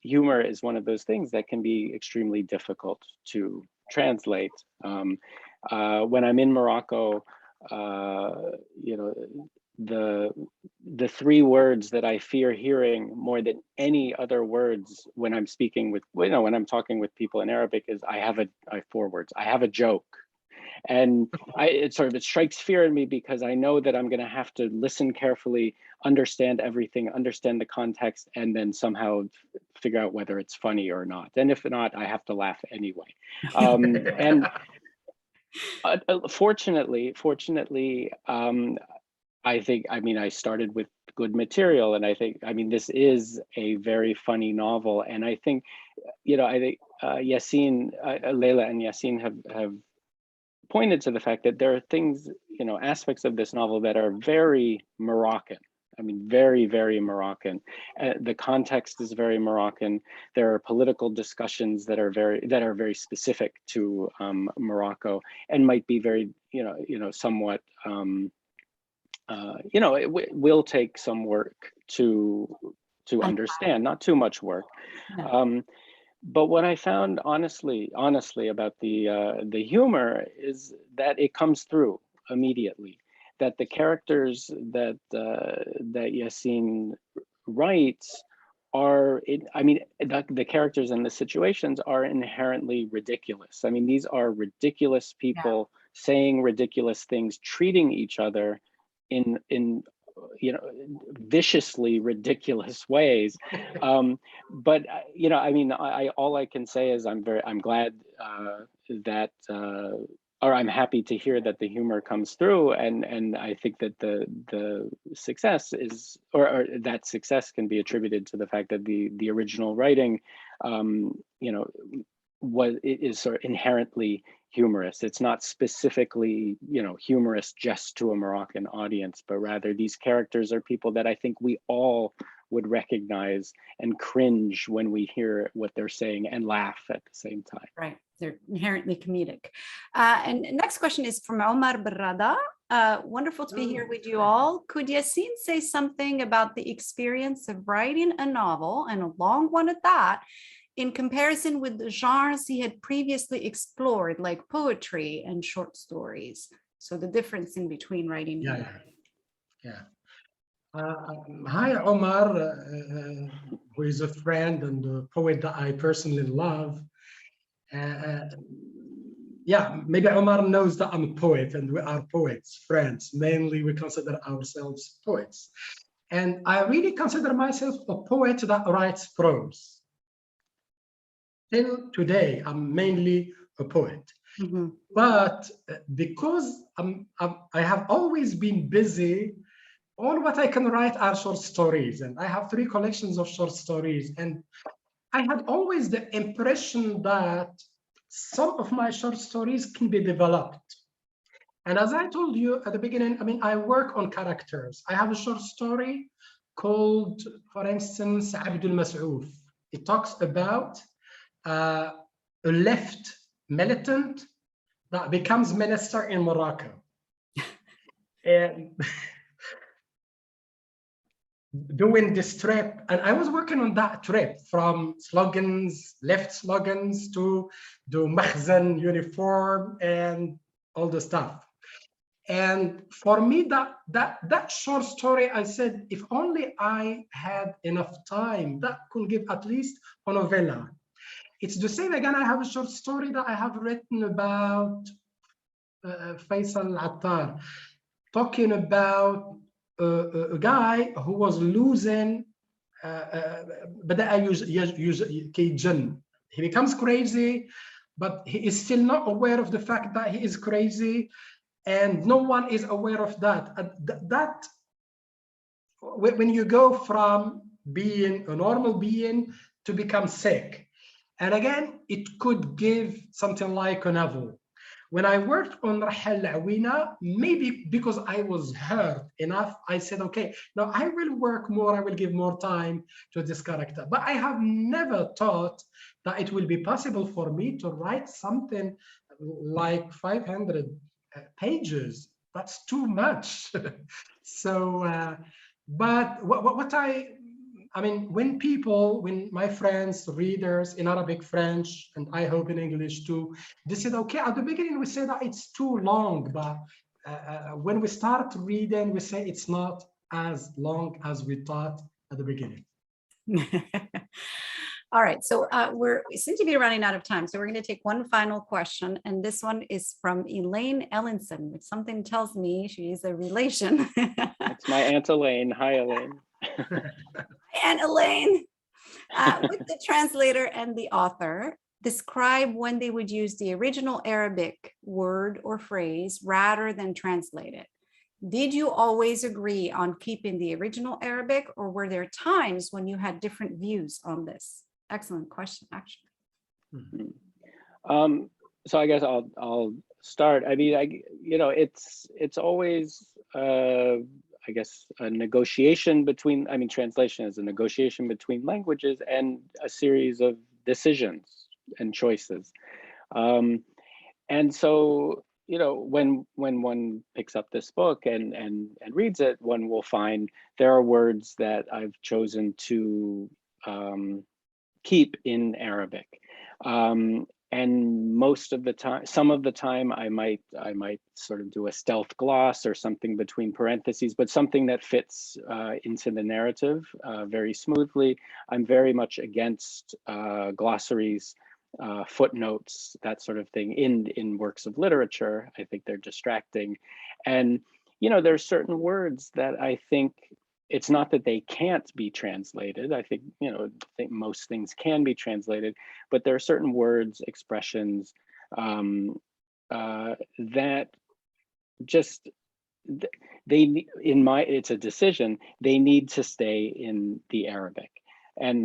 humor is one of those things that can be extremely difficult to translate. When I'm in Morocco, you know, the three words that I fear hearing more than any other words when I'm speaking with, when I'm talking with people in Arabic is I have four words. I have a joke. And it strikes fear in me because I know that I'm going to have to listen carefully, understand everything, understand the context, and then somehow figure out whether it's funny or not. And if not, I have to laugh anyway. And fortunately, I started with good material, and I think, this is a very funny novel. And I think, Yassin, Laila and Yassin have pointed to the fact that there are things, aspects of this novel that are very Moroccan. Very, very Moroccan. The context is very Moroccan. There are political discussions that are very specific to Morocco, and might be very, somewhat, it will take some work to understand, not too much work. No. But what I found honestly about the humor is that it comes through immediately. That the characters that Yassin writes are, the characters and the situations are inherently ridiculous. These are ridiculous people saying ridiculous things, treating each other in viciously ridiculous ways. But all I can say is I'm glad that or I'm happy to hear that the humor comes through, and I think that the success is, or that success can be attributed to the fact that the original writing, is sort of inherently humorous. It's not specifically, humorous just to a Moroccan audience, but rather these characters are people that I think we all would recognize and cringe when we hear what they're saying and laugh at the same time. Right, they're inherently comedic. And next question is from Omar Barrada. Wonderful to be here with you all. Could Yassin say something about the experience of writing a novel, and a long one at that, in comparison with the genres he had previously explored, like poetry and short stories? So the difference in between writing and writing. Hi, Omar, who is a friend and a poet that I personally love. Maybe Omar knows that I'm a poet, and we are poets, friends. Mainly, we consider ourselves poets. And I really consider myself a poet that writes prose. Till today, I'm mainly a poet. Mm-hmm. But because I have always been busy, all what I can write are short stories. And I have 3 collections of short stories. And I had always the impression that some of my short stories can be developed. And as I told you at the beginning, I mean, I work on characters. I have a short story called, for instance, Abdul Mas'ouf. It talks about a left militant that becomes minister in Morocco. And doing this trip, and I was working on that trip from slogans, left slogans, to do Makhzen uniform and all the stuff. And for me, that short story, I said, if only I had enough time, that could give at least a novella. It's the same again. I have a short story that I have written about Faisal Attar, talking about a guy who was losing, he becomes crazy, but he is still not aware of the fact that he is crazy, and no one is aware of that. That when you go from being a normal being to become sick, and again, it could give something like a novel. When I worked on Rahel Awina, maybe because I was hurt enough, I said, okay, now I will work more, I will give more time to this character. But I have never thought that it will be possible for me to write something like 500 pages. That's too much. So, but what I mean, when my friends, readers in Arabic, French, and I hope in English too, they said, okay, at the beginning we say that it's too long, but when we start reading, we say it's not as long as we thought at the beginning. All right, so we seem to be running out of time, so we're going to take one final question, and this one is from Elaine Ellinson, which something tells me she's a relation. It's my Aunt Elaine. Hi, Elaine. And Elaine, with the translator and the author, describe when they would use the original Arabic word or phrase rather than translate it. Did you always agree on keeping the original Arabic, or were there times when you had different views on this? Excellent question, actually. So I guess I'll start. I mean, it's always I guess a negotiation between, I mean, translation is a negotiation between languages and a series of decisions and choices. And so, when one picks up this book and reads it, one will find there are words that I've chosen to keep in Arabic. And most of the time, some of the time, I might sort of do a stealth gloss or something between parentheses, but something that fits into the narrative very smoothly. I'm very much against glossaries, footnotes, that sort of thing in works of literature. I think they're distracting. And, there's certain words that I think, it's not that they can't be translated. I think, I think most things can be translated, but there are certain words, expressions that just, it's a decision, they need to stay in the Arabic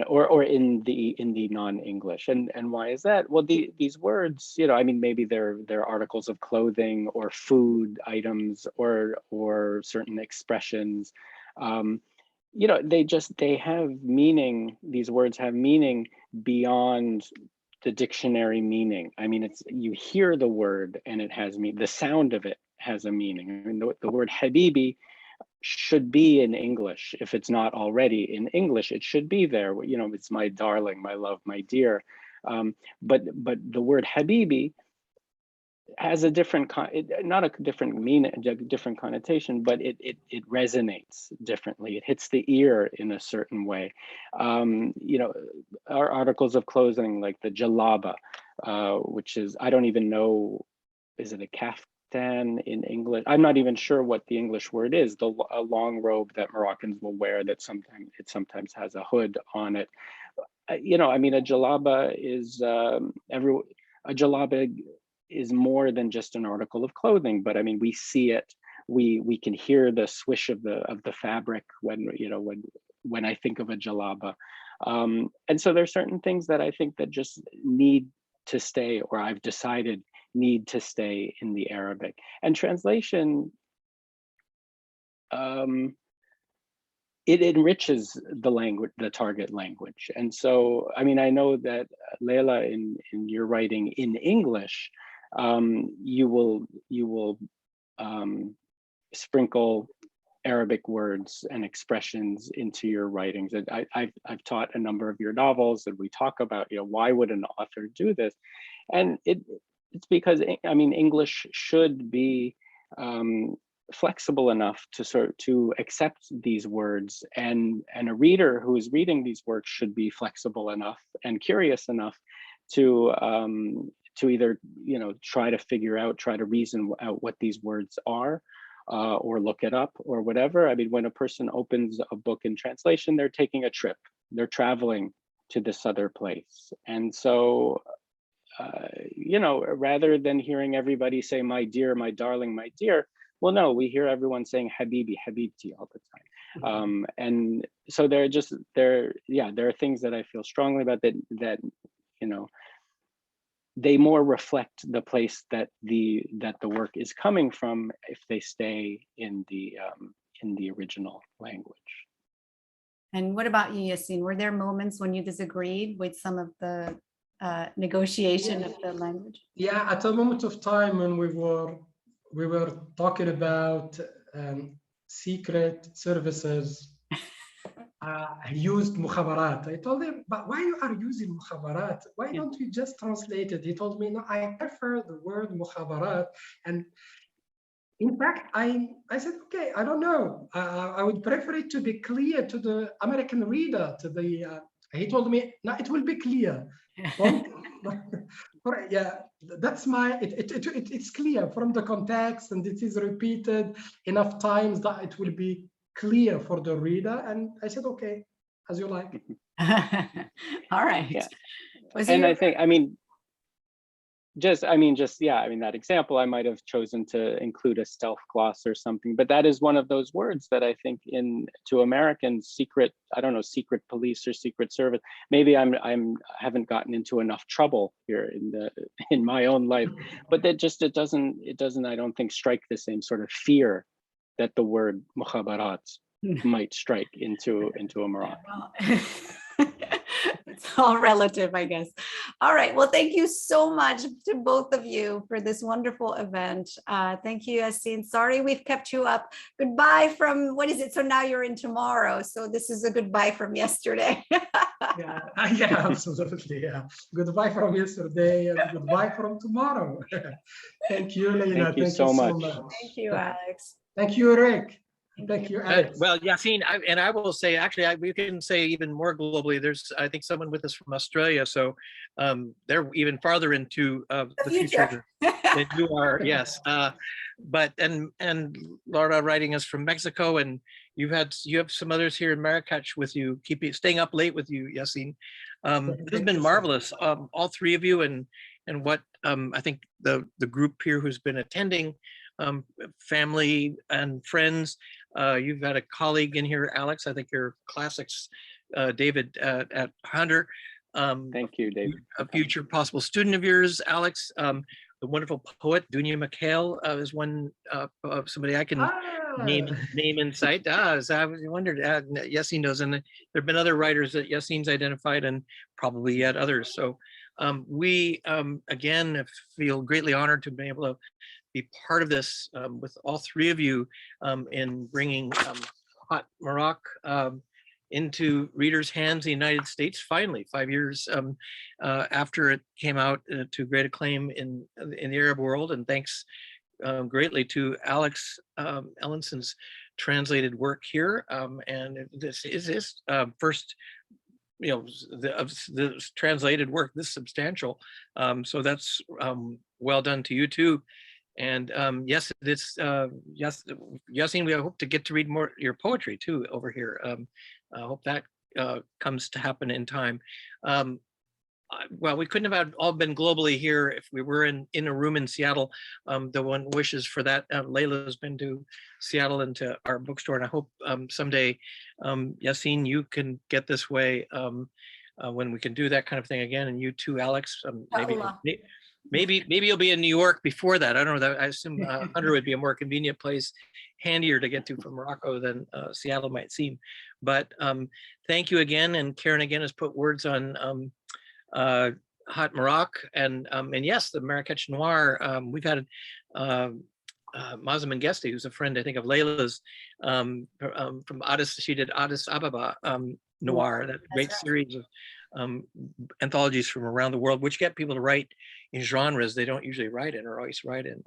or in the non-English. And why is that? Well, these words, I mean, maybe they're articles of clothing or food items or certain expressions. They have meaning. These words have meaning beyond the dictionary meaning. I mean, you hear the word and it has meaning. The sound of it has a meaning. I mean, the word Habibi should be in English. If it's not already in English, it should be there. It's my darling, my love, my dear. But the word Habibi has a different, not a different meaning, a different connotation, but it resonates differently. It hits the ear in a certain way. Our articles of clothing like the jalaba, which is, I don't even know, is it a kaftan in English? I'm not even sure what the English word is. A long robe that Moroccans will wear that sometimes has a hood on it. I mean, a jalaba is a jalaba is more than just an article of clothing, but I mean, we see it, we can hear the swish of the fabric when I think of a jalaba. And so there's certain things that I think that just need to stay, or I've decided need to stay in the Arabic. And translation, it enriches the language, the target language. And so, I mean, I know that Laila, in your writing in English, you will sprinkle Arabic words and expressions into your writings. And I've taught a number of your novels, and we talk about, you know, why would an author do this? And it's because, I mean, English should be flexible enough to accept these words, and a reader who is reading these works should be flexible enough and curious enough to either, you know, try to reason out what these words are, or look it up or whatever. I mean, when a person opens a book in translation, they're taking a trip, they're traveling to this other place. And so, you know, rather than hearing everybody say, my dear, my darling, my dear, well, no, we hear everyone saying Habibi, Habibti all the time. And so there are things that I feel strongly about that, you know, they more reflect the place that the work is coming from if they stay in the original language. And what about you, Yassin? Were there moments when you disagreed with some of the negotiation of the language? Yeah, at a moment of time when we were talking about secret services, he used mukhabarat. I told him, but why you are using mukhabarat? Why don't you just translate it? He told me, no, I prefer the word mukhabarat. And in fact, I said, okay, I don't know. I would prefer it to be clear to the American reader. He told me, no, it will be clear. Yeah, that's it's clear from the context, and it is repeated enough times that it will be clear for the reader. And I said, okay, as you like. All right. Yeah. I think, I mean, that example, I might have chosen to include a stealth gloss or something, but that is one of those words that I think to Americans, secret police or secret service, maybe I haven't gotten into enough trouble here in my own life, but that just, it doesn't, I don't think, strike the same sort of fear that the word mukhabarat might strike into a Moroccan. It's all relative, I guess. All right. Well, thank you so much to both of you for this wonderful event. Thank you, Yassin. Sorry we've kept you up. Goodbye from, what is it? So now you're in tomorrow. So this is a goodbye from yesterday. Yeah, absolutely. Yeah. Goodbye from yesterday and goodbye from tomorrow. Thank you, Laila. Thank you so much. Thank you, Alex. Thank you, Rick. Thank you, Alex. Well, Yassin, I will say, actually, we can say even more globally. There's, I think, someone with us from Australia, so they're even farther into the future than you are. Yes, but and Laura writing us from Mexico, and you have some others here in Marrakech with you, staying up late with you, Yassin. This has been marvelous, all three of you, and what I think the group here who's been attending. Family and friends. You've got a colleague in here, Alex. I think your classics, David at Hunter. Thank you, David. A future possible student of yours, Alex. The wonderful poet, Dunya McHale, is one somebody I can name in sight. As I wondered, Yassin knows, and there have been other writers that Yassin's identified, and probably yet others. So we again feel greatly honored to be able to be part of this with all three of you in bringing Hot Maroc into readers' hands in the United States, finally, 5 years after it came out to great acclaim in the Arab world. And thanks greatly to Alex Elinson's translated work here. And this is his first, the translated work this substantial. So that's well done to you too. And yes, it's Yassin, we hope to get to read more your poetry too over here. I hope that comes to happen in time. Well, we couldn't have all been globally here if we were in a room in Seattle. The one wishes for that. Laila's been to Seattle and to our bookstore, and I hope someday, Yassin, you can get this way when we can do that kind of thing again. And you too, Alex. Maybe you'll be in New York before that. I don't know. That I assume Hunter would be a more convenient place, handier to get to from Morocco than Seattle might seem. But thank you again, and Karen again has put words on Hot Maroc, and yes, the Marrakech Noir. We've had Mazem Mengesti, who's a friend, I think, of Layla's from Addis. She did Addis Ababa Noir, that great series of anthologies from around the world, which get people to write in genres they don't usually write in or always write in.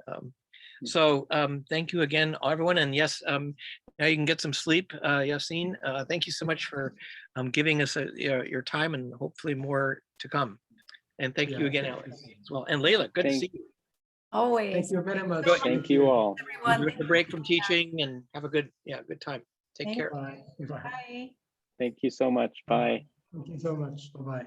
So thank you again, everyone. And yes, now you can get some sleep, Yassin. Thank you so much for giving us your time, and hopefully more to come. And thank you again, Alex, as well. And Laila, good to see you. Always. Thank you very much. Thank you all. Everyone. Enjoy the break from teaching and have a good time. Take care. Bye. Bye. Bye. Thank you so much. Bye. Thank you so much. Bye-bye.